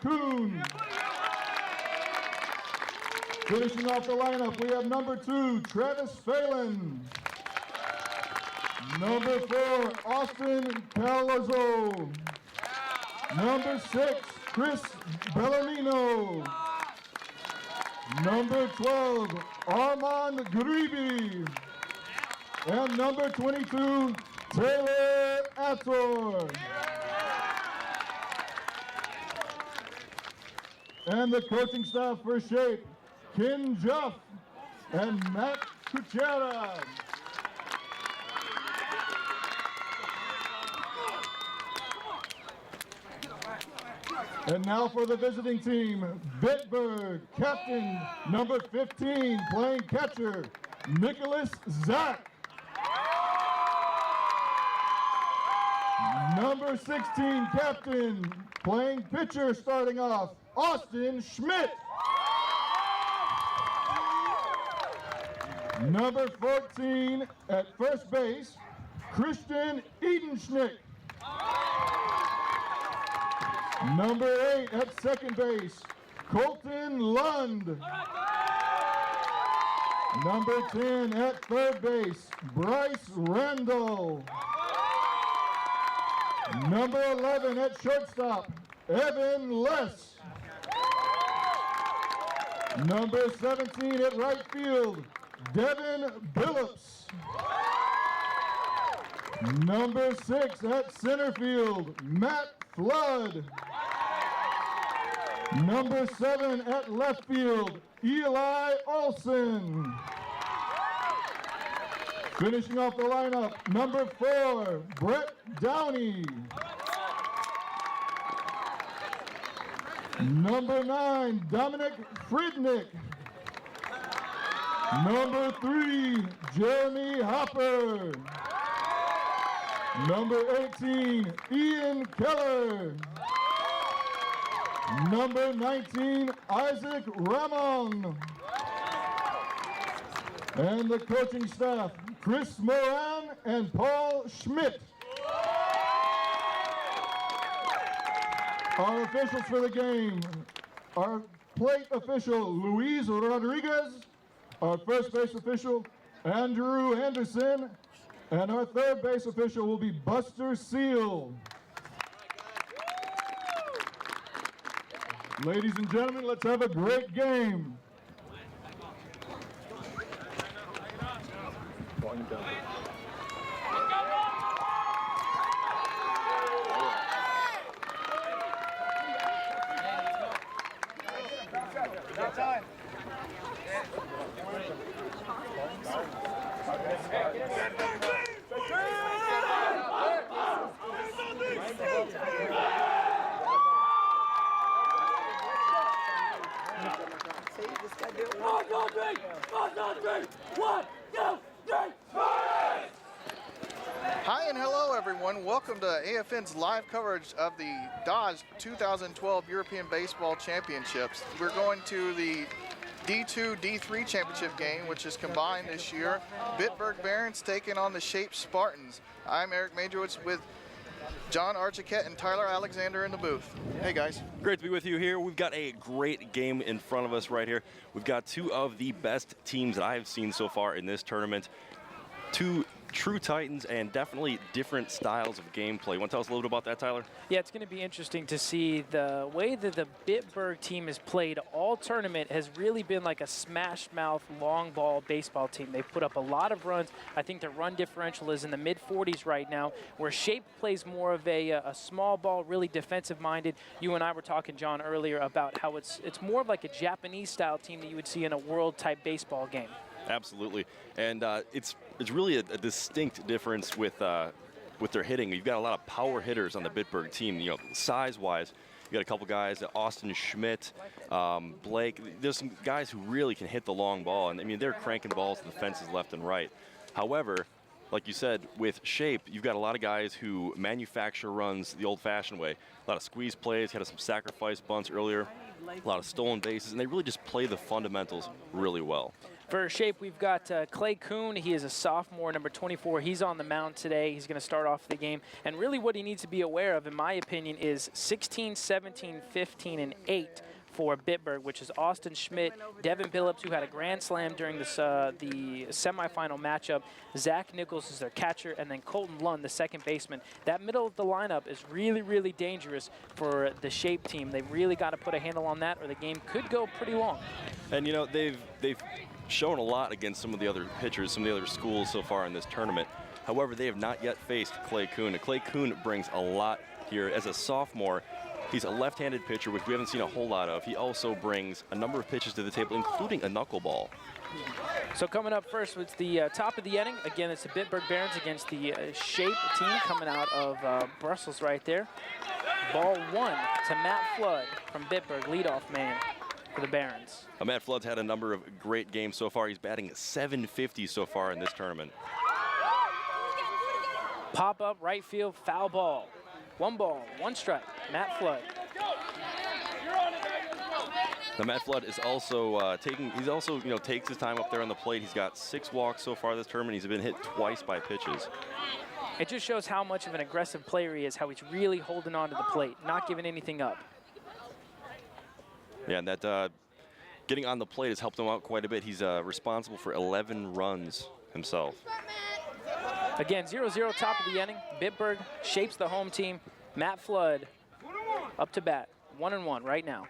Kuhn. Finishing off the lineup, we have number 2, Travis Phelan. Number 4, Austin Palazzo. Number 6, Chris Bellarmino. Number 12, Armand Griebe. And number 22, Taylor Ator. And the coaching staff for Shape, Ken Juff and Matt Kuchera. And now for the visiting team, Bitburg, captain number 15, playing catcher, Nicholas Zach. Number 16, captain, playing pitcher, starting off, Austin Schmidt. Number 14 at first base, Christian Edenschnick. Number 8 at second base, Colton Lund. Number 10 at third base, Bryce Randall. Number 11 at shortstop, Evan Less. Number 17 at right field, Devin Billups. Number 6 at center field, Matt Flood. Number 7 at left field, Eli Olson. Finishing off the lineup, number 4, Brett Downey. Number 9, Dominic Friednick. Number 3, Jeremy Hopper. Number 18, Ian Keller. Number 19, Isaac Ramon. And the coaching staff, Chris Moran and Paul Schmidt. Our officials for the game, our plate official, Luis Rodriguez, our first base official, Andrew Anderson, and our third base official will be Buster Seal. Ladies and gentlemen, let's have a great game. Hi and hello everyone. Welcome to AFN's live coverage of the Dodge 2012 European Baseball Championships. We're going to the D2, D3 championship game, which is combined this year. Bitburg Barons taking on the Shape Spartans. I'm Eric Majorowitz with John Archiquette and Tyler Alexander in the booth. Hey guys. Great to be with you here. We've got a great game in front of us right here. We've got two of the best teams that I have seen so far in this tournament. Two true titans and definitely different styles of gameplay. You want to tell us a little bit about that, Tyler? Yeah, it's going to be interesting to see the way that the Bitburg team has played all tournament has really been like a smash mouth long ball baseball team. They've put up a lot of runs. I think their run differential is in the mid-40s right now, where Shape plays more of a small ball, really defensive minded. You and I were talking, John, earlier about how it's more of like a Japanese style team that you would see in a world type baseball game. Absolutely, and it's really a distinct difference with their hitting. You've got a lot of power hitters on the Bitburg team. You know, size-wise, you got a couple guys, Austin Schmidt, Blake. There's some guys who really can hit the long ball, and I mean they're cranking balls to the fences left and right. However, like you said, with Shape, you've got a lot of guys who manufacture runs the old-fashioned way. A lot of squeeze plays, had some sacrifice bunts earlier, a lot of stolen bases, and they really just play the fundamentals really well. For Shape, we've got Clay Kuhn. He is a sophomore, number 24. He's on the mound today. He's going to start off the game. And really what he needs to be aware of, in my opinion, is 16, 17, 15, and 8 for Bitburg, which is Austin Schmidt, Devin Billups, who had a grand slam during this, the semifinal matchup. Zach Nichols is their catcher, and then Colton Lund, the second baseman. That middle of the lineup is really, really dangerous for the Shape team. They've really got to put a handle on that, or the game could go pretty long. And, you know, they've shown a lot against some of the other pitchers, some of the other schools so far in this tournament. However, they have not yet faced Clay Kuhn. And Clay Kuhn brings a lot here. As a sophomore, he's a left-handed pitcher, which we haven't seen a whole lot of. He also brings a number of pitches to the table, including a knuckleball. So coming up first was the top of the inning. Again, it's the Bitburg Barons against the Shape team coming out of Brussels right there. Ball 1 to Matt Flood from Bitburg, leadoff man for the Barons. Matt Flood's had a number of great games so far. He's batting .750 so far in this tournament. Pop up, right field, foul ball. 1 ball, 1 strike, Matt Flood. Now Matt Flood is also takes his time up there on the plate. He's got 6 walks so far this tournament. He's been hit twice by pitches. It just shows how much of an aggressive player he is, how he's really holding on to the plate, not giving anything up. Yeah, and that getting on the plate has helped him out quite a bit. He's responsible for 11 runs himself. Again, 0-0 top of the inning. Bitburg shapes the home team. Matt Flood up to bat, 1-1 right now.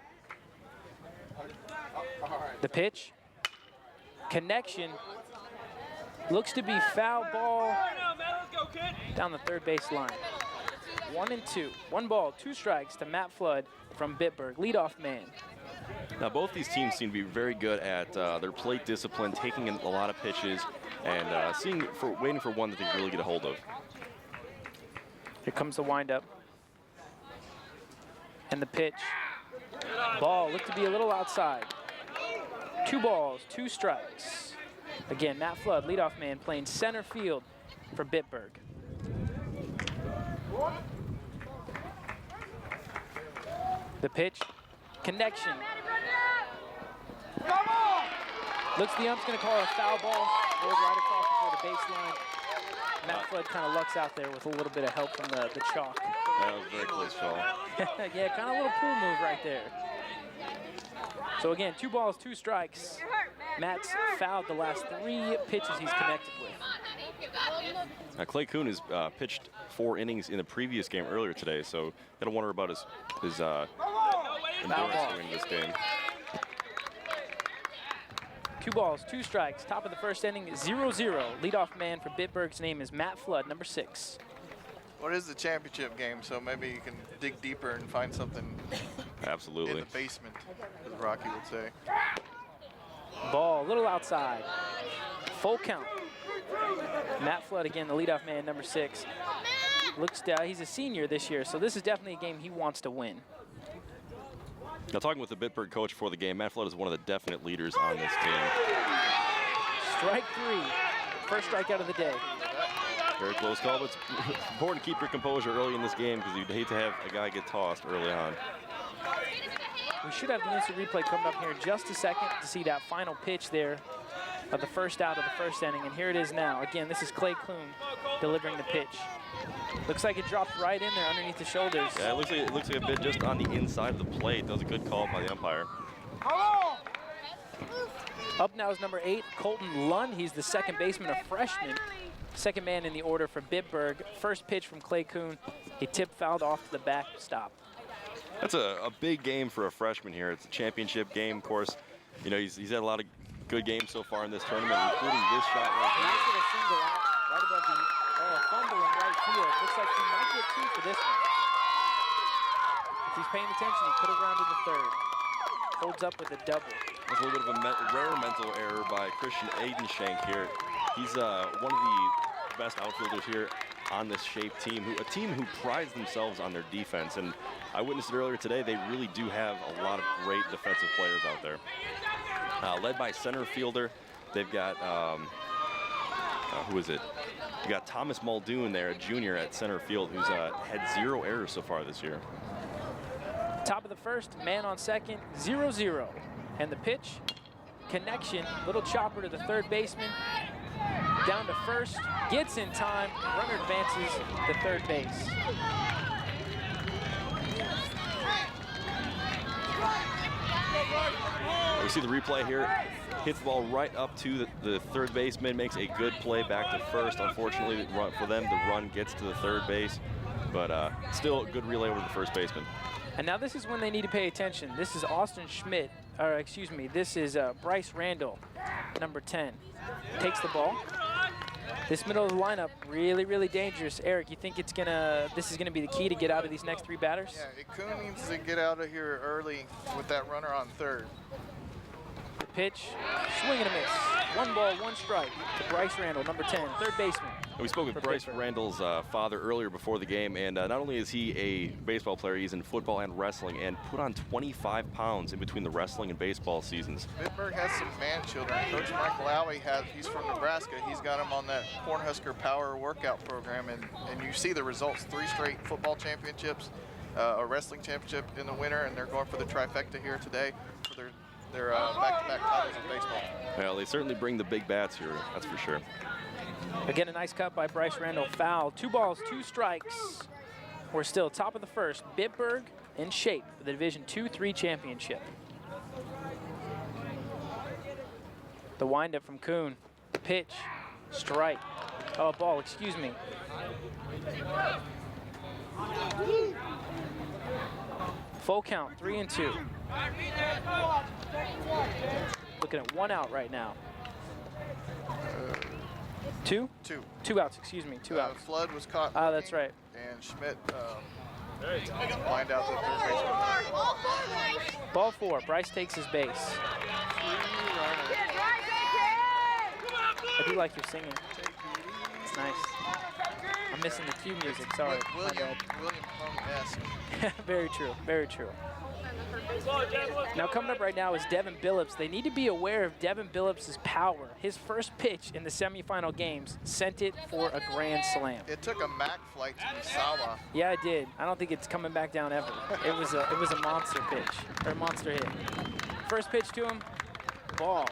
The pitch, connection, looks to be foul ball down the third base line. 1-2, 1 ball, 2 strikes to Matt Flood from Bitburg, leadoff man. Now both these teams seem to be very good at their plate discipline, taking in a lot of pitches, and waiting for one that they can really get a hold of. Here comes the windup. And the pitch. Ball looked to be a little outside. 2 balls, 2 strikes. Again, Matt Flood, leadoff man, playing center field for Bitburg. The pitch, connection. Looks the ump's going to call a foul ball. Rolled right across before the baseline. Matt Flood kind of lucks out there with a little bit of help from the chalk. That was a very close call. Yeah, kind of a little pool move right there. So again, 2 balls, 2 strikes. Matt's fouled the last 3 pitches he's connected with. Now, Clay Kuhn has pitched 4 innings in the previous game earlier today, so gotta wonder about his endurance during this game. 2 balls, 2 strikes. Top of the first inning, 0-0. Leadoff man for Bitburg's name is Matt Flood, number 6. What is the championship game? So maybe you can dig deeper and find something Absolutely. in the basement, as Rocky would say. Ball, a little outside. Full count. Matt Flood again, the leadoff man, number 6. He's a senior this year, so this is definitely a game he wants to win. Now, talking with the Bitburg coach for the game, Matt Flood is one of the definite leaders on this team. Strike 3, first strikeout of the day. Very close call, but it's important to keep your composure early in this game because you'd hate to have a guy get tossed early on. We should have the instant replay coming up here in just a second to see that final pitch there of the first out of the first inning, and here it is now. Again, this is Clay Kuhn delivering the pitch. Looks like it dropped right in there underneath the shoulders. Yeah, it looks like a bit just on the inside of the plate. That was a good call by the umpire. Up now is number 8, Colton Lund. He's the second baseman, a freshman. Second man in the order for Bitburg. First pitch from Clay Kuhn. He fouled off to the backstop. That's a big game for a freshman here. It's a championship game, of course. You know, he's had a lot of good games so far in this tournament, including this shot right here. Nice little single out right above the fumble in right field. Looks like he might get 2 for this one. If he's paying attention, he could have rounded the third. Holds up with a double. That's a little bit of a rare mental error by Christian Aidenshank here. He's one of the best outfielders here on this Shape team, a team who prides themselves on their defense. And I witnessed it earlier today. They really do have a lot of great defensive players out there. Led by center fielder, they've got, who is it? You got Thomas Muldoon there, a junior at center field, who's had 0 errors so far this year. Top of the first, man on second, 0-0. And the pitch, connection, little chopper to the third baseman, down to first, gets in time, runner advances to third base. We see the replay here. Hits the ball right up to the third baseman, makes a good play back to first. Unfortunately, for them, the run gets to the third base, but still a good relay over the first baseman. And now this is when they need to pay attention. This is Austin Schmidt, or excuse me, this is Bryce Randall, number 10. Takes the ball. This middle of the lineup, really, really dangerous. Eric, you think this is gonna be the key to get out of these next 3 batters? Yeah, Kuhn needs to get out of here early with that runner on third. The pitch, swing and a miss. 1 ball, 1 strike to Bryce Randall, number 10, third baseman. We spoke with for Bryce Bitburg. Randall's father earlier before the game, and not only is he a baseball player, he's in football and wrestling, and put on 25 pounds in between the wrestling and baseball seasons. Bitburg has some man children. Coach Mike Lowey he's from Nebraska. He's got him on that Cornhusker Power workout program, and you see the results. 3 straight football championships, a wrestling championship in the winter, and they're going for the trifecta here today for their back-to-back titles in baseball. Well, they certainly bring the big bats here, that's for sure. Again, a nice cut by Bryce Randall. Foul. 2 balls, 2 strikes. We're still top of the first. Bitburg in shape for the Division II-III championship. The windup from Kuhn. Pitch. Strike. Oh, ball, excuse me. Full count, 3-2. Looking at 1 out right now. 2? 2. 2 outs, excuse me, 2 outs. Flood was caught. Ah, that's right. And Schmidt lined out the third baseman. Ball 4, Bryce takes his base. I do like your singing. It's nice. I'm missing the cue music, sorry. My bad. William Hung-esque. Very true, very true. Now coming up right now is Devin Billups. They need to be aware of Devin Billups' power. His first pitch in the semifinal games sent it for a grand slam. It took a Mac flight to Misawa. Yeah, it did. I don't think it's coming back down ever. It was a monster pitch, or a monster hit. First pitch to him, ball.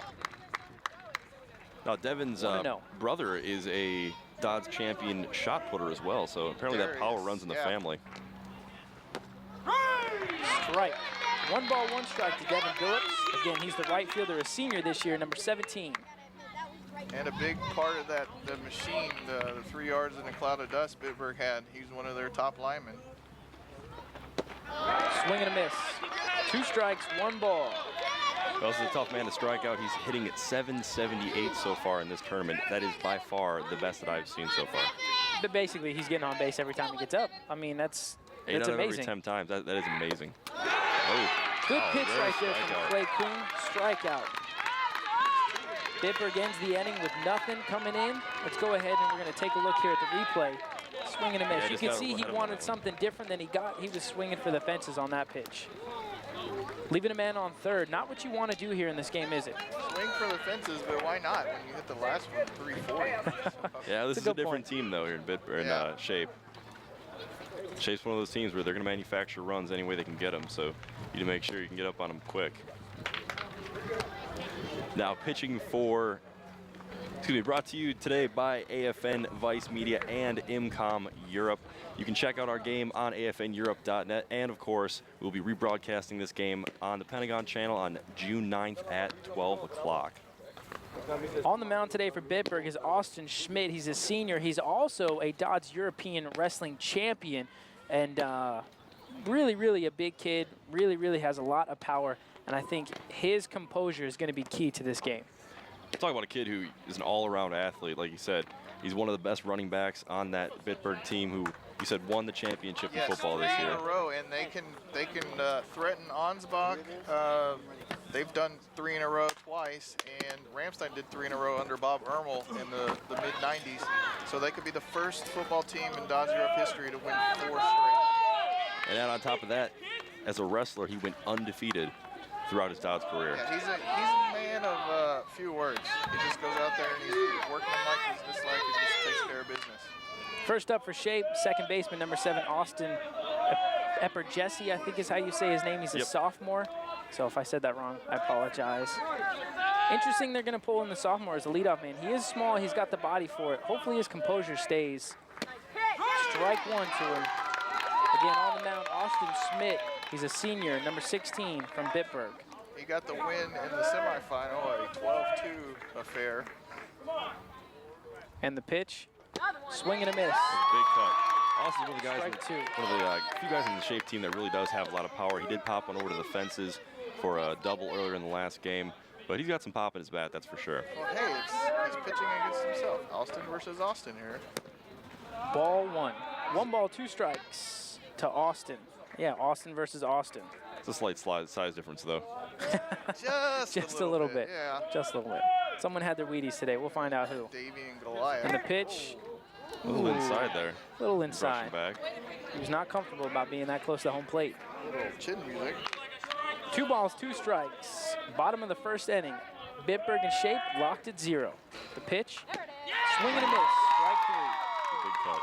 Now, Devin's brother is a Dodds champion shot putter as well, so apparently that power runs in the family. Strike. 1 ball, 1 strike to Devin Billups. Again, he's the right fielder, a senior this year, number 17. And a big part of that, the machine, the 3 yards in a cloud of dust Bitburg had. He's one of their top linemen. Swing and a miss. 2 strikes, 1 ball. Well, this is a tough man to strike out. He's hitting at 778 so far in this tournament. That is by far the best that I've seen so far. But basically, he's getting on base every time he gets up. I mean, that's 8 out of amazing. every 10 times. That is amazing. Oh. Good pitch there's right there from strikeout. Clay Kuhn. Strikeout. Bitburg ends the inning with nothing coming in. Let's go ahead and we're going to take a look here at the replay. Swing and a miss. Yeah, You just can got see him he ahead of wanted him. something different than he got. He was swinging for the fences on that pitch. Leaving a man on third. Not what you want to do here in this game, is it? Swing for the fences, but why not when you hit the last one 340? Yeah, this That's is a a good different point. team, though, here in Bitburg, Yeah. Shape. Shape's one of those teams where they're going to manufacture runs any way they can get them, so you need to make sure you can get up on them quick. Now, pitching for, brought to you today by AFN Vice Media and IMCOM Europe. You can check out our game on afneurope.net, and of course, we'll be rebroadcasting this game on the Pentagon Channel on June 9th at 12 o'clock. On the mound today for Bitburg is Austin Schmidt. He's a senior. He's also a Dodds European Wrestling Champion, and really, really a big kid. Really, really has a lot of power, and I think his composure is going to be key to this game. Talk about a kid who is an all-around athlete, like you said. He's one of the best running backs on that Bitburg team who, you said, won the championship in football this 3 year. in a row, and they can threaten Ansbach. They've done 3 in a row twice, and Ramstein did 3 in a row under Bob Ermel in the mid-90s. So they could be the first football team in Dodds Europe history to win 4 straight. And then on top of that, as a wrestler, he went undefeated throughout his Dodds career. Yeah, he's a man of few words. He just goes out there and he's working like he's dislike and just takes care of business. First up for Shape, second baseman, number 7, Austin Epper Jesse, I think is how you say his name. He's a sophomore. So if I said that wrong, I apologize. Interesting they're going to pull in the sophomore as a leadoff man. He is small. He's got the body for it. Hopefully his composure stays. Strike one to him. Again, on the mound, Austin Schmidt. He's a senior, number 16 from Bitburg. He got the win in the semifinal, a 12-2 affair. And the pitch, swing and a miss. Big cut. Austin's one of the guys, Strike two. one of the few guys in the shape team that really does have a lot of power. He did pop one over to the fences for a double earlier in the last game, but he's got some pop in his bat, that's for sure. Well, hey, he's pitching against himself. Austin versus Austin here. Ball one. 1 ball, 2 strikes to Austin. Yeah, Austin versus Austin. It's a slight size difference, though. Just a little bit. Yeah. Just a little bit. Someone had their Wheaties today. We'll find out who. Davey and Goliath. And the pitch. A little inside there. A little inside. Back. He was not comfortable about being that close to home plate. A little chin music. 2 balls, 2 strikes. Bottom of the first inning. Bitburg and Shape locked at 0. The pitch. Swing and a miss. Strike 3. A big cut.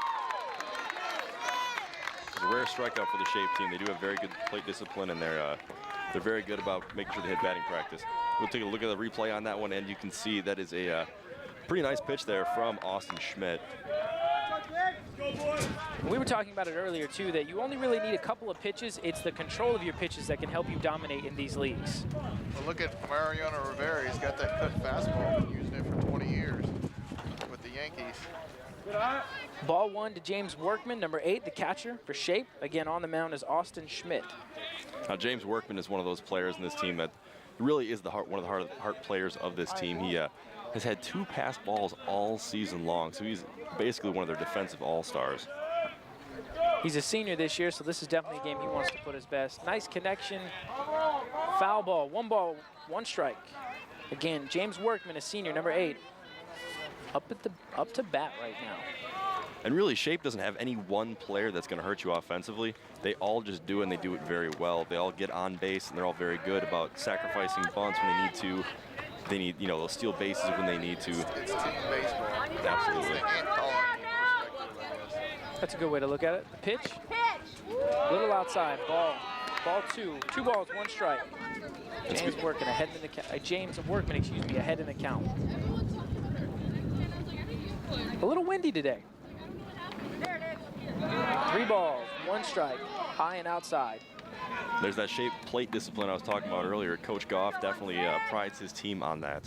It's a rare strikeout for the Shape team. They do have very good plate discipline, and they're very good about making sure they hit batting practice. We'll take a look at the replay on that one, and you can see that is a pretty nice pitch there from Austin Schmidt. We were talking about it earlier, too, that you only really need a couple of pitches. It's the control of your pitches that can help you dominate in these leagues. Well, look at Mariano Rivera. He's got that cut fastball. Been using it for 20 years with the Yankees. Ball 1 to James Workman, number 8, the catcher for Shape. Again, on the mound is Austin Schmidt. Now, James Workman is one of those players in this team that really is one of the heart players of this team. He has had 2 passed balls all season long, so he's basically one of their defensive all-stars. He's a senior this year, so this is definitely a game he wants to put his best. Nice connection. Foul ball, 1 ball, 1 strike. Again, James Workman, a senior, number 8. Up to bat right now. And really, Shape doesn't have any one player that's going to hurt you offensively. They all just do it, and they do it very well. They all get on base, and they're all very good about sacrificing bunts when they need to. They need, they'll steal bases when they need to. It's team baseball. Absolutely. And calling perspective, I guess. That's a good way to look at it. The pitch, little outside, ball 2. 2 balls, 1 strike. James Workman ahead in the count. James Workman, excuse me, ahead in the count. A little windy today. 3 balls, 1 strike, high and outside. There's that Shape plate discipline I was talking about earlier. Coach Goff definitely prides his team on that.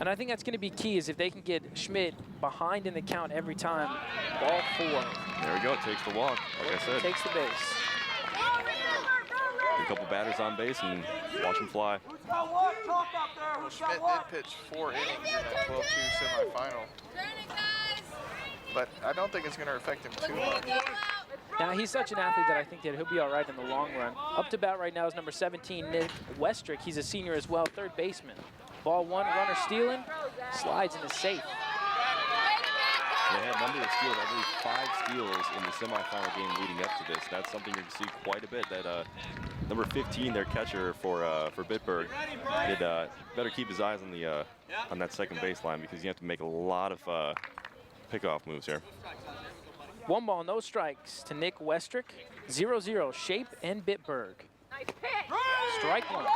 And I think that's going to be key, is if they can get Schmidt behind in the count every time. Ball 4. There we go, takes the walk, like I said. Takes the base. Get a couple batters on base and watch them fly. Well, Schmidt did pitch 4 innings in that 12-2 semifinal. But I don't think it's going to affect him too much. Now, he's such an athlete that I think that he'll be all right in the long run. Up to bat right now is number 17, Nick Westrick. He's a senior as well, 3rd baseman. Ball 1, runner stealing, slides into safe. They had number of steals, I believe 5 steals in the semifinal game leading up to this. That's something you're going to see quite a bit. That number 15, their catcher for Bitburg, did better keep his eyes on that second baseline, because you have to make a lot of pickoff moves here. 1 ball, no strikes to Nick Westrick. 0-0, Shape and Bitburg. Strike 1.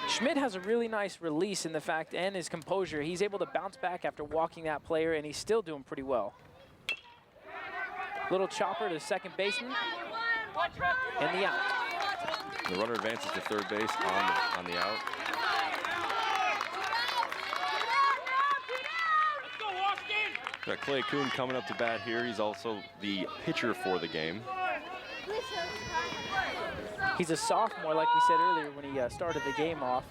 Schmidt has a really nice release in the fact, and his composure. He's able to bounce back after walking that player, and he's still doing pretty well. Little chopper to second baseman, and the out. The runner advances to 3rd base on the out. Got Clay Kuhn coming up to bat here. He's also the pitcher for the game. He's a sophomore, like we said earlier when he started the game off.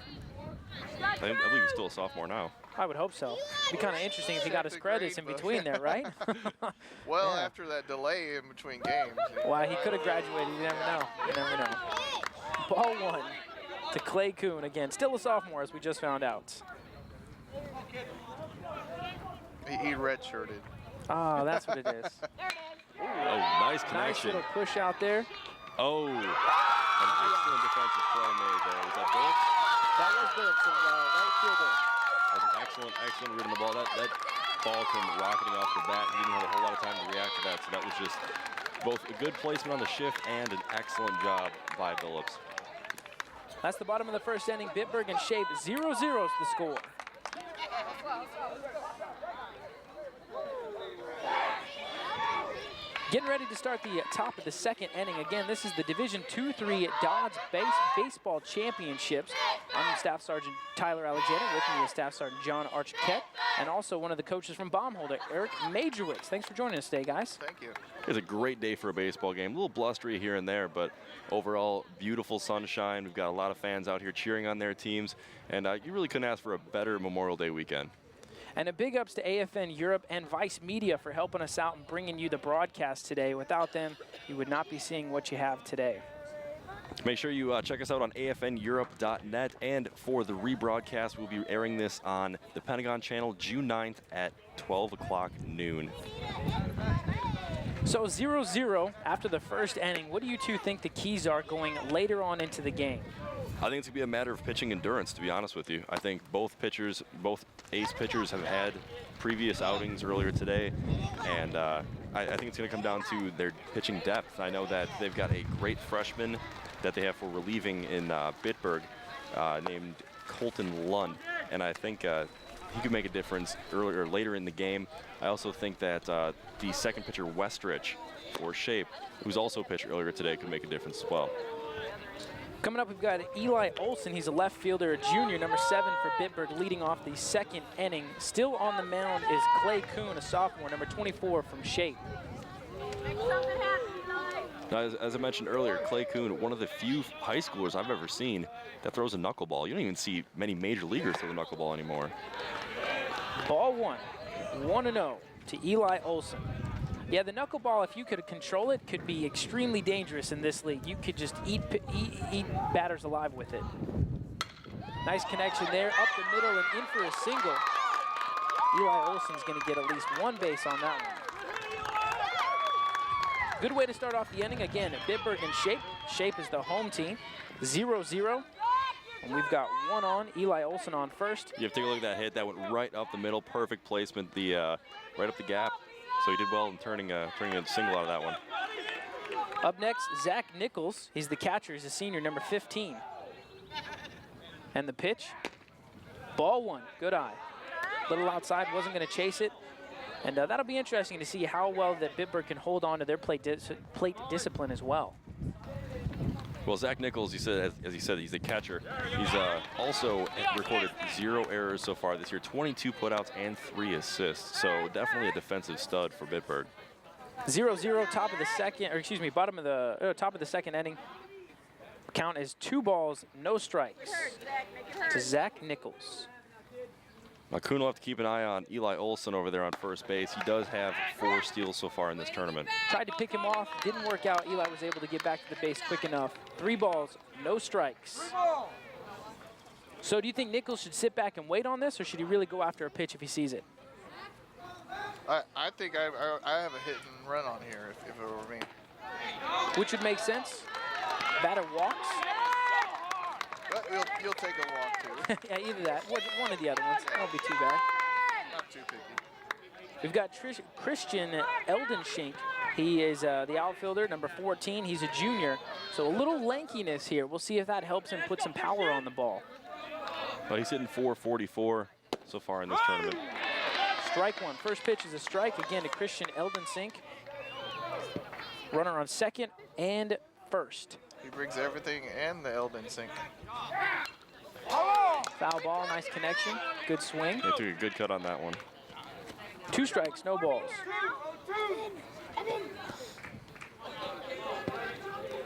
I believe he's still a sophomore now. I would hope so. It'd be kind of interesting if he got his credits in between there, right? Well, Yeah. after that delay in between games. Well, he could have graduated. You never know. You never know. Ball 1 to Clay Kuhn again. Still a sophomore, as we just found out. He redshirted. Ah, that's what it is. Oh, nice Nice connection. little push out there. Oh, an excellent defensive play made there. Was that Phillips? That was good. So right fielder. That's an excellent route on the ball. That ball came rocketing off the bat. He didn't have a whole lot of time to react to that, so that was just both a good placement on the shift and an excellent job by Billups. That's the bottom of the first inning. Bitburg and Shape 0-0 is the score. Getting ready to start the top of the second inning. Again, this is the Division II-III Dodge Baseball Championships. I'm Staff Sergeant Tyler Alexander. With me is Staff Sergeant John Archquette, and also one of the coaches from Baumholder, Eric Majorwitz. Thanks for joining us today, guys. Thank you. It's a great day for a baseball game. A little blustery here and there, but overall, beautiful sunshine. We've got a lot of fans out here cheering on their teams, and you really couldn't ask for a better Memorial Day weekend. And a big ups to AFN Europe and Vice Media for helping us out and bringing you the broadcast today. Without them, you would not be seeing what you have today. Make sure you check us out on afneurope.net, and for the rebroadcast, we'll be airing this on the Pentagon Channel June 9th at 12 o'clock noon. So 0-0 after the first inning. What do you two think the keys are going later on into the game? I think it's going to be a matter of pitching endurance, to be honest with you. I think both ace pitchers have had previous outings earlier today, and I think it's going to come down to their pitching depth. I know that they've got a great freshman that they have for relieving in Bitburg named Colton Lund, and I think he could make a difference earlier or later in the game. I also think that the second pitcher, Westrich, for Shape, who's also pitched earlier today, could make a difference as well. Coming up, we've got Eli Olson. He's a left fielder, a junior, number 7 for Bitburg, leading off the second inning. Still on the mound is Clay Kuhn, a sophomore, number 24 from Shape. Now, as I mentioned earlier, Clay Kuhn, one of the few high schoolers I've ever seen that throws a knuckleball. You don't even see many major leaguers throw the knuckleball anymore. Ball 1-0 to Eli Olson. Yeah, the knuckleball, if you could control it, could be extremely dangerous in this league. You could just eat batters alive with it. Nice connection there, up the middle and in for a single. Eli Olson's going to get at least one base on that one. Good way to start off the inning. Again, Bitburg and Shape. Shape is the home team. 0-0. And we've got one on. Eli Olson on first. You have to take a look at that hit. That went right up the middle. Perfect placement. Right up the gap. So he did well in turning a single out of that one. Up next, Zach Nichols. He's the catcher. He's a senior, number 15. And the pitch, ball 1. Good eye. Little outside, wasn't going to chase it. And that'll be interesting to see how well that Bitburg can hold on to their plate discipline as well. Well, Zach Nichols, as he said, he's the catcher. He's also recorded 0 errors so far this year, 22 putouts and 3 assists. So definitely a defensive stud for Bitburg. 0-0, top of the second, or excuse me, top of the second inning. Count is 2 balls, no strikes to Zach Nichols. Now, Kuhn will have to keep an eye on Eli Olson over there on first base. He does have 4 steals so far in this tournament. Tried to pick him off, didn't work out. Eli was able to get back to the base quick enough. 3 balls, no strikes. So do you think Nichols should sit back and wait on this, or should he really go after a pitch if he sees it? I think I have a hit and run on here if it were me. Which would make sense. Batter walks. But you'll take a walk too. Yeah, either that. One of the other ones. Won't be too bad. Not too picky. We've got Christian Eldenschink. He is the outfielder, number 14. He's a junior, so a little lankiness here. We'll see if that helps him put some power on the ball. Well, he's hitting .444 so far in this tournament. Strike 1. First pitch is a strike again to Christian Eldenschink. Runner on second and first. He brings everything and the Eldon sink. Foul ball, nice connection, good swing. They took a good cut on that one. 2 strikes, no balls.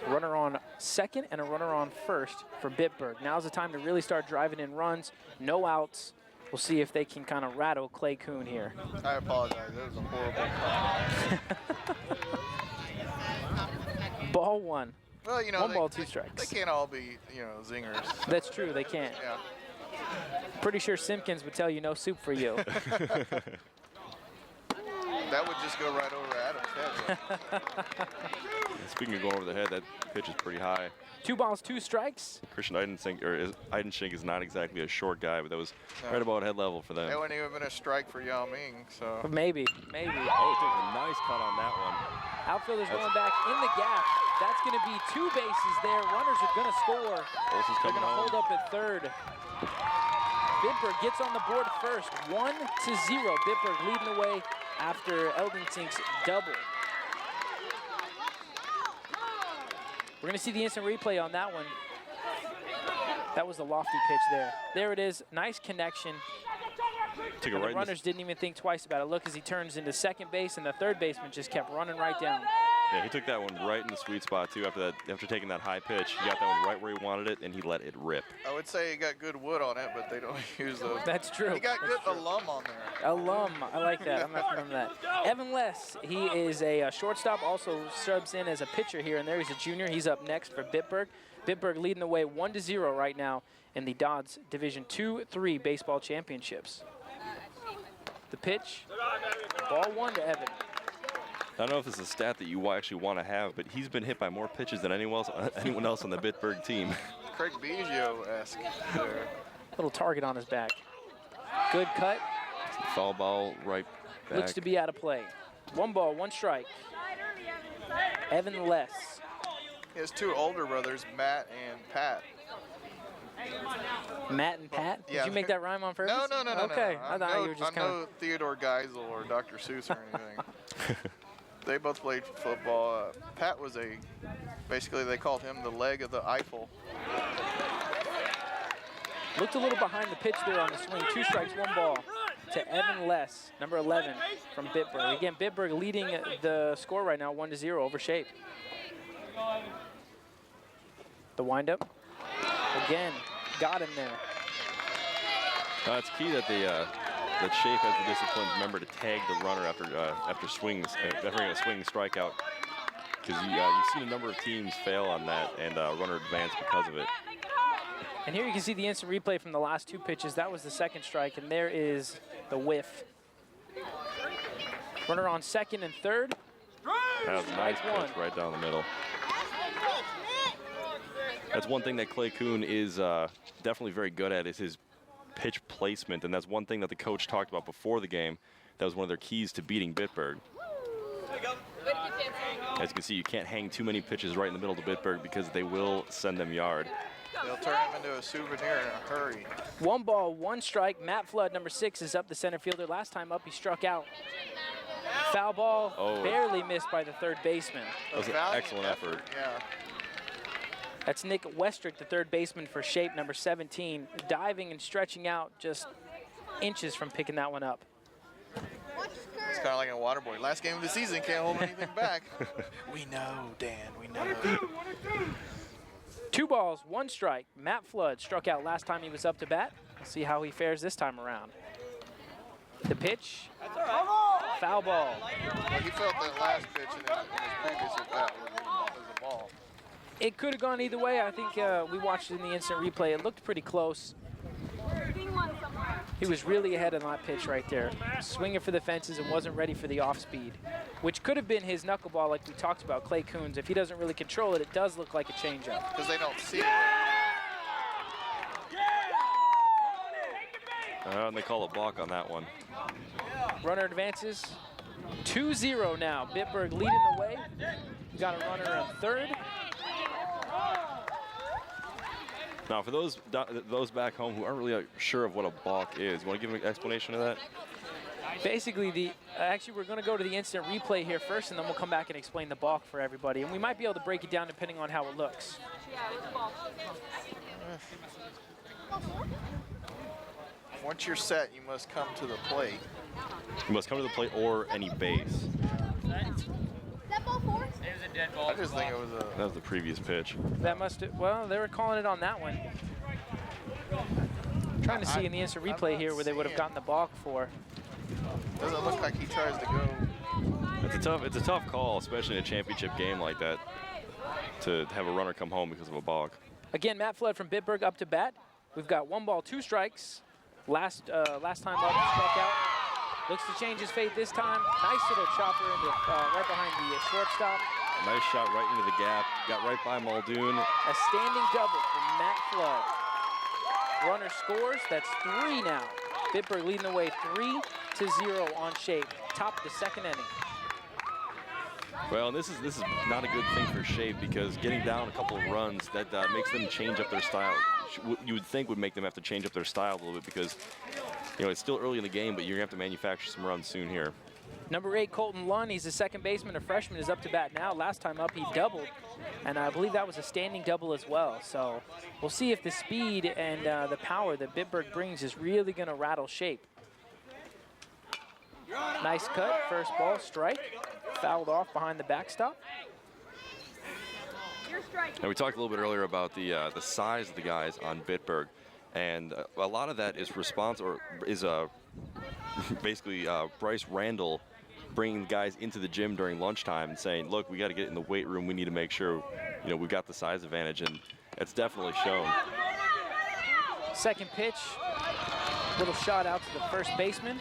Runner on second and a runner on first for Bitburg. Now's the time to really start driving in runs, no outs. We'll see if they can kind of rattle Clay Kuhn here. I apologize, that was a horrible call. Ball 1. Well, you know, 1 ball, 2 strikes. They can't all be, you know, zingers. That's true, they can't. Yeah. Pretty sure Simpkins would tell you no soup for you. That would just go right over Adam's head. speaking of going over the head, that pitch is pretty high. 2 balls, 2 strikes. Christian Eidenschink is not exactly a short guy, but that was right about head level for them. That wouldn't even been a strike for Yao Ming, so. Maybe. Oh, he took a nice cut on that one. Outfielders going back in the gap. That's going to be 2 bases there. Runners are going to score. Olsen's They're coming going to home. hold up at third. Bitburg gets on the board first, 1-0. Bitburg leading the way after Eldensink's double. We're going to see the instant replay on that one. That was the lofty pitch there. There it is. Nice connection. Took it And right the runners didn't even think twice about it. Look, as he turns into second base, and the third baseman just kept running right down. Yeah, he took that one right in the sweet spot too. After taking that high pitch, he got that one right where he wanted it, and he let it rip. I would say he got good wood on it, but they don't use those. That's true. He got That's good true. alum on there. Alum, I like that. I'm not from that. Evan Less, he is a shortstop, also subs in as a pitcher here and there. He's a junior. He's up next for Bitburg. Bitburg leading the way 1-0 right now in the DoDDS Division 2-3 baseball championships. The pitch, ball 1 to Evan. I don't know if this is a stat that you actually want to have, but he's been hit by more pitches than anyone else on the Bitburg team. Craig Biggio-esque there. Little target on his back. Good cut. Foul ball right back. Looks to be out of play. 1 ball, 1 strike. Evan Less. He has 2 older brothers, Matt and Pat. Matt and Pat? Did Yeah. you make that rhyme on purpose? No. Okay, I thought you were just I'm kind no of... Theodore Geisel or Dr. Seuss or anything. They both played football. Pat was basically they called him the leg of the Eiffel. Looked a little behind the pitch there on the swing. 2 strikes, 1 ball to Evan Less, number 11 from Bitburg. Again, Bitburg leading the score right now, 1-0 over Shape. The windup. Again, got him there. It's key that that Shape has the discipline to remember to tag the runner after swings, after a swinging strikeout, because you've seen a number of teams fail on that and runner advance because of it. And here you can see the instant replay from the last 2 pitches. That was the second strike, and there is the whiff. Runner on second and third. That was a nice Strike 1. pitch right down the middle. That's one thing that Clay Kuhn is definitely very good at, is his pitch placement, and that's one thing that the coach talked about before the game. That was one of their keys to beating Bitburg. As you can see, you can't hang too many pitches right in the middle to Bitburg because they will send them yard. They'll turn him into a souvenir in a hurry. 1 ball, 1 strike. Matt Flood, number 6, is up the center fielder. Last time up, he struck out. Foul ball, barely missed by the third baseman. That was an excellent effort. Yeah. That's Nick Westrick, the third baseman for Shape, number 17, diving and stretching out just inches from picking that one up. It's kind of like a water boy. Last game of the season, can't hold anything back. We know, Dan, we know. 2 balls, 1 strike. Matt Flood struck out last time he was up to bat. We'll see how he fares this time around. The pitch, foul ball. Well, he felt that last pitch in his previous at bat was a ball. It could have gone either way. I think we watched it in the instant replay. It looked pretty close. He was really ahead of that pitch right there. Swinging for the fences and wasn't ready for the off speed, which could have been his knuckleball like we talked about, Clay Kuhn's. If he doesn't really control it, it does look like a changeup. Because they don't see it. And they call a balk on that one. Runner advances. 2-0 now. Bitburg leading the way. Got a runner on third. Now, for those back home who aren't really sure of what a balk is, you want to give an explanation of that? Basically, actually, we're going to go to the instant replay here first, and then we'll come back and explain the balk for everybody. And we might be able to break it down depending on how it looks. Once you're set, you must come to the plate. You must come to the plate or any base. I just think it was a... That was the previous pitch. That must have, well, they were calling it on that one. Trying to see in the instant replay here where they would have gotten the balk for. Doesn't look like he tries to go. It's a tough call, especially in a championship game like that, to have a runner come home because of a balk. Again, Matt Flood from Bitburg up to bat. We've got 1 ball, 2 strikes. Last time up, he struck out. Looks to change his fate this time. Nice little chopper into right behind the shortstop. Nice shot right into the gap. Got right by Muldoon. A standing double from Matt Flood. Runner scores. That's 3 now. Bitburg leading the way 3-0 on Shape. Top of the second inning. Well, and this is not a good thing for Shape because getting down a couple of runs, that makes them change up their style. You would think would make them have to change up their style a little bit because, you know, it's still early in the game, but you're going to have to manufacture some runs soon here. Number 8, Colton Lunn, he's a second baseman, a freshman, is up to bat now. Last time up, he doubled, and I believe that was a standing double as well. So we'll see if the speed and the power that Bitburg brings is really going to rattle Shape. Nice cut, first ball, strike. Fouled off behind the backstop. And we talked a little bit earlier about the size of the guys on Bitburg, and a lot of that is basically Bryce Randall bringing guys into the gym during lunchtime and saying, look, we got to get in the weight room. We need to make sure, you know, we've got the size advantage, and it's definitely shown. Second pitch, little shot out to the first baseman.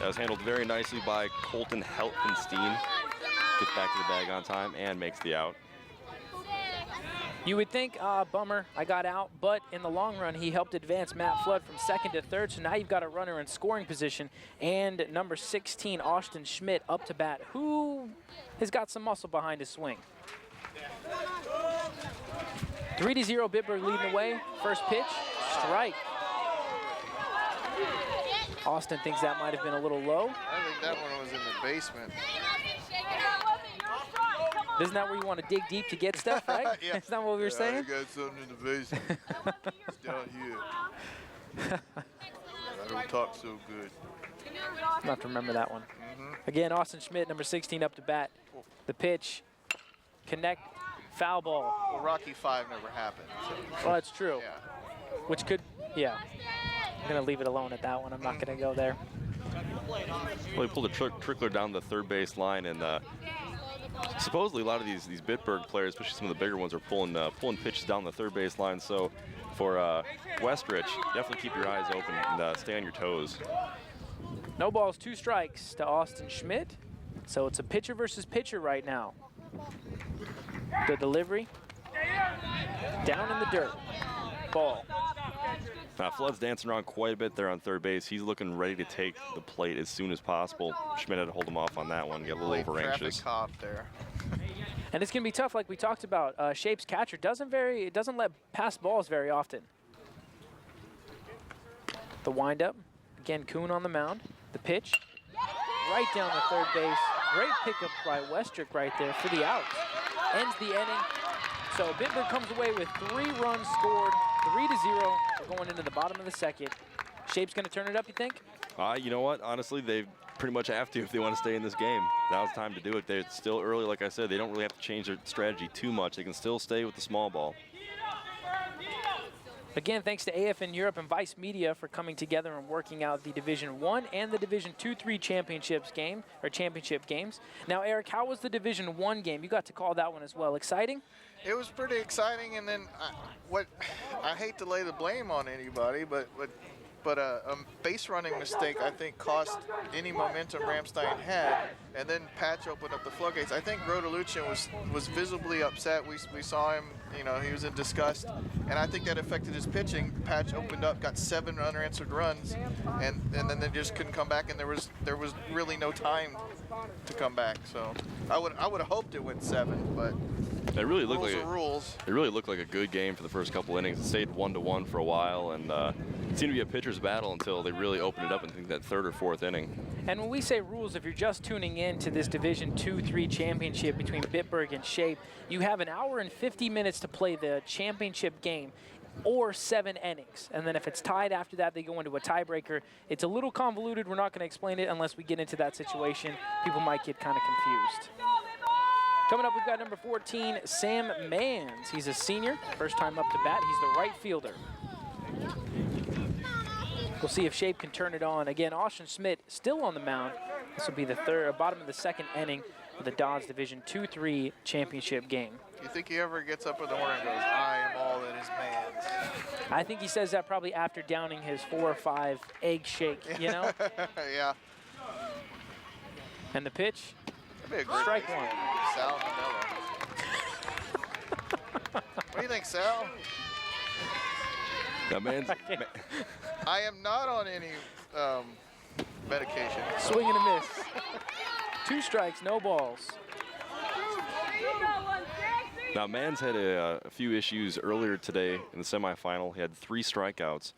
That was handled very nicely by Colton Helfenstein. Gets back to the bag on time and makes the out. You would think, bummer, I got out, but in the long run, he helped advance Matt Flood from second to third, so now you've got a runner in scoring position, and number 16, Austin Schmidt, up to bat, who has got some muscle behind his swing. 3-0, Bitburg leading the way. First pitch, strike. Austin thinks that might have been a little low. I think that one was in the basement. Isn't that where you want to dig deep to get stuff, right? Yeah. Isn't that what we were saying? I got something in the basement. It's down here. I don't talk so good. I'll have to remember that one. Again, Austin Schmidt, number 16, up to bat. The pitch, connect, foul ball. Well, Rocky 5 never happened. So. Well, that's true. Yeah. Which could, yeah. I'm going to leave it alone at that one. I'm not going to go there. Well, he pulled a trickler down the third base line, and supposedly a lot of these Bitburg players, especially some of the bigger ones, are pulling pitches down the third base line. So for Westrich, definitely keep your eyes open and stay on your toes. No balls, 2 strikes to Austin Schmidt. So it's a pitcher versus pitcher right now. The delivery. Down in the dirt. Ball. Flood's dancing around quite a bit there on third base. He's looking ready to take the plate as soon as possible. Schmidt had to hold him off on that one, get a little over anxious. Cop there. And it's going to be tough, like we talked about. Shape's catcher doesn't let pass balls very often. The windup. Again, Kuhn on the mound. The pitch. Right down the third base. Great pickup by Westrick right there for the out. Ends the inning. So Bitburg comes away with 3 runs scored, 3-0. We're going into the bottom of the second. Shape's going to turn it up, you think? You know what? Honestly, they pretty much have to if they want to stay in this game. Now's the time to do it. It's still early, like I said. They don't really have to change their strategy too much. They can still stay with the small ball. Again, thanks to AFN Europe and Vice Media for coming together and working out the Division 1 and the Division 2-3 championship games. Now, Eric, how was the Division 1 game? You got to call that one as well. Exciting? It was pretty exciting, and then I hate to lay the blame on anybody, but a base running mistake, I think, cost any momentum Ramstein had, and then Patch opened up the floodgates. I think Rodeluchin was visibly upset. We saw him, you know, he was in disgust, and I think that affected his pitching. Patch opened up, got 7 unanswered runs, and then they just couldn't come back, and there was really no time to come back. So I would have hoped it went 7, but it really looked rules. It really looked like a good game for the first couple innings. It stayed 1-1 for a while, and it seemed to be a pitcher's battle until they really opened it up in, I think, that 3rd or 4th inning. And when we say rules, if you're just tuning in to this Division 2-3 championship between Bitburg and Shape, you have 1 hour and 50 minutes to play the championship game, or 7 innings. And then if it's tied after that, they go into a tiebreaker. It's a little convoluted. We're not going to explain it unless we get into that situation. People might get kind of confused. Coming up, we've got number 14, Sam Mans. He's a senior, first time up to bat. He's the right fielder. We'll see if Shape can turn it on. Again, Austin Schmidt still on the mound. This will be the bottom of the 2nd inning of the Dodge Division 2-3 championship game. You think he ever gets up with the horn and goes, I am all that is man's? I think he says that probably after downing his 4 or 5 egg shake, you know? Yeah. And the pitch? That'd be a great Strike baseball one. game. Sal Manella. What do you think, Sal? That man's. I am not on any medication. So. Swing and a miss. 2 strikes, no balls. Now, Mans had a few issues earlier today in the semifinal. He had 3 strikeouts,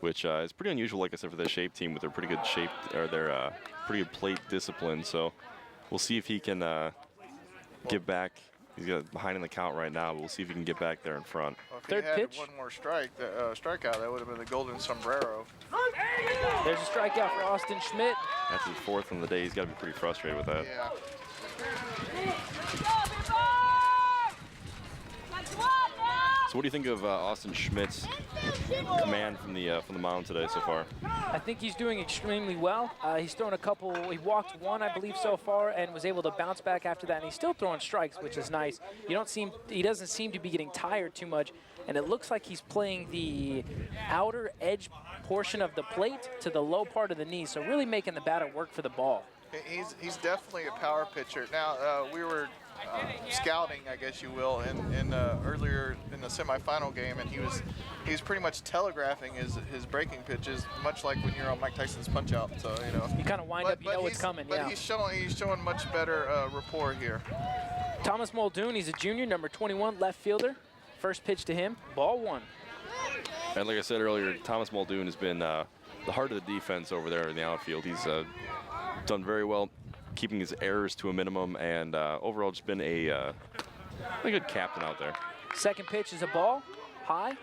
which is pretty unusual, like I said, for the shape team with their pretty good shape or their pretty good plate discipline. So we'll see if he can get back. He's got behind in the count right now, but we'll see if he can get back there in front. Well, if Third he had pitch. one more strikeout, that would have been the golden sombrero. There's a strikeout for Austin Schmidt. That's his 4th on the day. He's got to be pretty frustrated with that. Yeah. So what do you think of Austin Schmidt's command from the mound today so far? I think he's doing extremely well. He's thrown a couple, he walked 1, I believe, so far, and was able to bounce back after that. And he's still throwing strikes, which is nice. He doesn't seem to be getting tired too much, and it looks like he's playing the outer edge portion of the plate to the low part of the knee, so really making the batter work for the ball. He's definitely a power pitcher. Now, we were scouting, I guess you will, in earlier in the semifinal game, and he was pretty much telegraphing his breaking pitches, much like when you're on Mike Tyson's Punch Out. So You kind of wind up, you know what's coming. But he's showing much better rapport here. Thomas Muldoon, he's a junior, number 21, left fielder. First pitch to him, ball 1. And like I said earlier, Thomas Muldoon has been the heart of the defense over there in the outfield. He's done very well, keeping his errors to a minimum, and overall just been a good captain out there. Second pitch is a ball, high.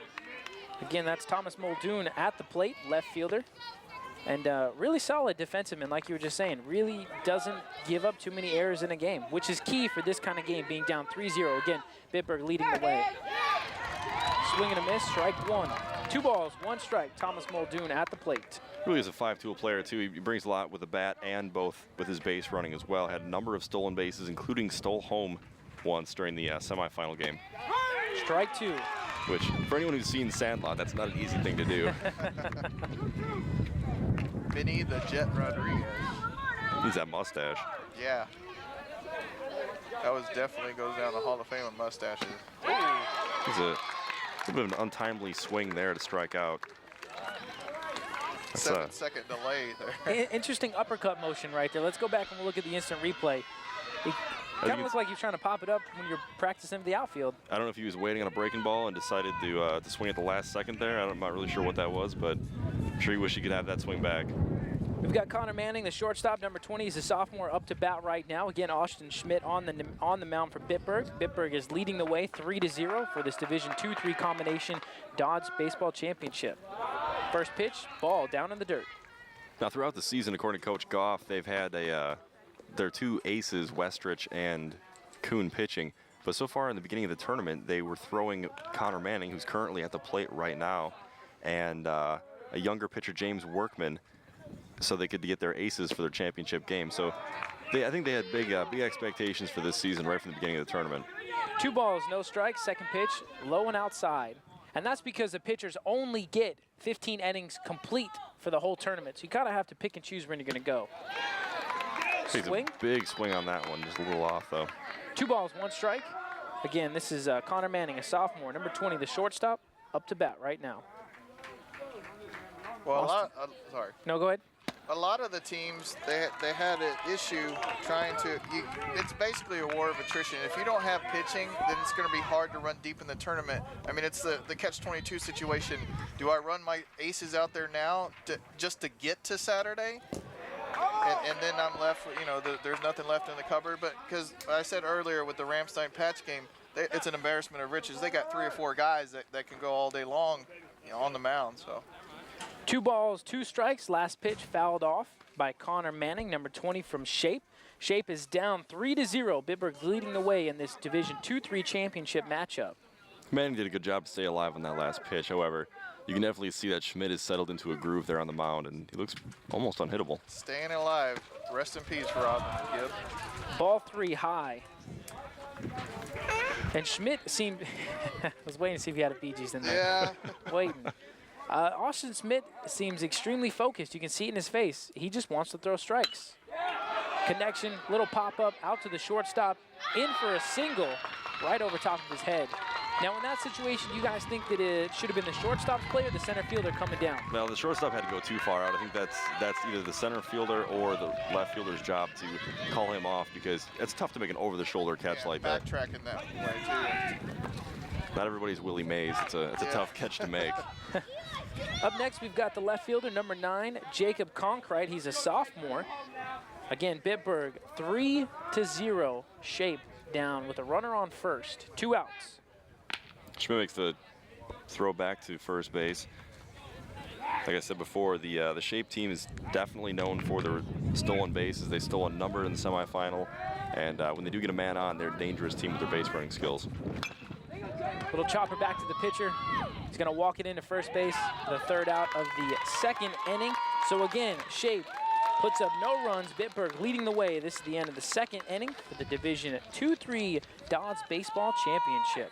Again, that's Thomas Muldoon at the plate, left fielder. And really solid defenseman, like you were just saying. Really doesn't give up too many errors in a game, which is key for this kind of game, being down 3-0. Again, Bitburg leading the way. Swing and a miss, strike 1. 2 balls, 1 strike, Thomas Muldoon at the plate. Really is a 5-tool player, too. He brings a lot with the bat and both with his base running as well. Had a number of stolen bases, including stole home once during the semifinal game. Strike 2. Which, for anyone who's seen Sandlot, that's not an easy thing to do. Vinny the Jet Rodriguez. He's that mustache. Yeah. That was definitely goes down the Hall of Fame of mustaches. He's a bit of an untimely swing there to strike out. 7-second delay there. Interesting uppercut motion right there. Let's go back and we'll look at the instant replay. It kind of looks like he was trying to pop it up when you're practicing the outfield. I don't know if he was waiting on a breaking ball and decided to swing at the last second there. I'm not really sure what that was, but I'm sure he wished he could have that swing back. We've got Connor Manning, the shortstop, number 20. He's a sophomore, up to bat right now. Again, Austin Schmidt on the mound for Bitburg. Bitburg is leading the way 3-0 for this Division 2-3 combination Dodge Baseball Championship. First pitch, ball down in the dirt. Now, throughout the season, according to Coach Goff, they've had their 2 aces, Westrich and Kuhn, pitching. But so far in the beginning of the tournament, they were throwing Connor Manning, who's currently at the plate right now, and a younger pitcher, James Workman, so they could get their aces for their championship game. So I think they had big expectations for this season right from the beginning of the tournament. 2 balls, no strikes. Second pitch, low and outside. And that's because the pitchers only get 15 innings complete for the whole tournament. So you kind of have to pick and choose when you're going to go. Swing. A big swing on that one, just a little off though. 2 balls, 1 strike. Again, this is Connor Manning, a sophomore, number 20, the shortstop, up to bat right now. Well, sorry. No, go ahead. A lot of the teams, they had an issue trying to, it's basically a war of attrition. If you don't have pitching, then it's going to be hard to run deep in the tournament. I mean, it's the catch-22 situation. Do I run my aces out there now just to get to Saturday? And then I'm left, there's nothing left in the cupboard. But because I said earlier with the Ramstein patch game, it's an embarrassment of riches. They got 3 or 4 guys that can go all day long on the mound, so. 2 balls, 2 strikes. Last pitch fouled off by Connor Manning, number 20 from Shape. Shape is down 3-0. Bitburg leading the way in this Division 2-3 championship matchup. Manning did a good job to stay alive on that last pitch. However, you can definitely see that Schmidt is settled into a groove there on the mound, and he looks almost unhittable. Staying alive. Rest in peace, Rob. Yep. Ball 3 high. And Schmidt seemed, I was waiting to see if he had a Bee Gees in there. Yeah. Waiting. Austin Schmidt seems extremely focused. You can see it in his face. He just wants to throw strikes. Connection, little pop-up out to the shortstop, in for a single right over top of his head. Now, in that situation, you guys think that it should have been the shortstop's play or the center fielder coming down? Now, the shortstop had to go too far out. I think that's either the center fielder or the left fielder's job to call him off, because it's tough to make an over-the-shoulder catch like that. Backtracking that way, too. Not everybody's Willie Mays. It's a tough catch to make. Up next, we've got the left fielder, number 9, Jacob Conkrite. He's a sophomore. Again, Bitburg 3-0 shape down with a runner on first. 2 outs. Schmidt makes the throw back to first base. Like I said before, the shape team is definitely known for their stolen bases. They stole a number in the semifinal, and when they do get a man on, they're a dangerous team with their base running skills. Little chopper back to the pitcher. He's going to walk it into first base, the 3rd out of the 2nd inning. So again, shape puts up no runs. Bitburg leading the way. This is the end of the 2nd inning for the Division 2-3 DoDDS Baseball Championship.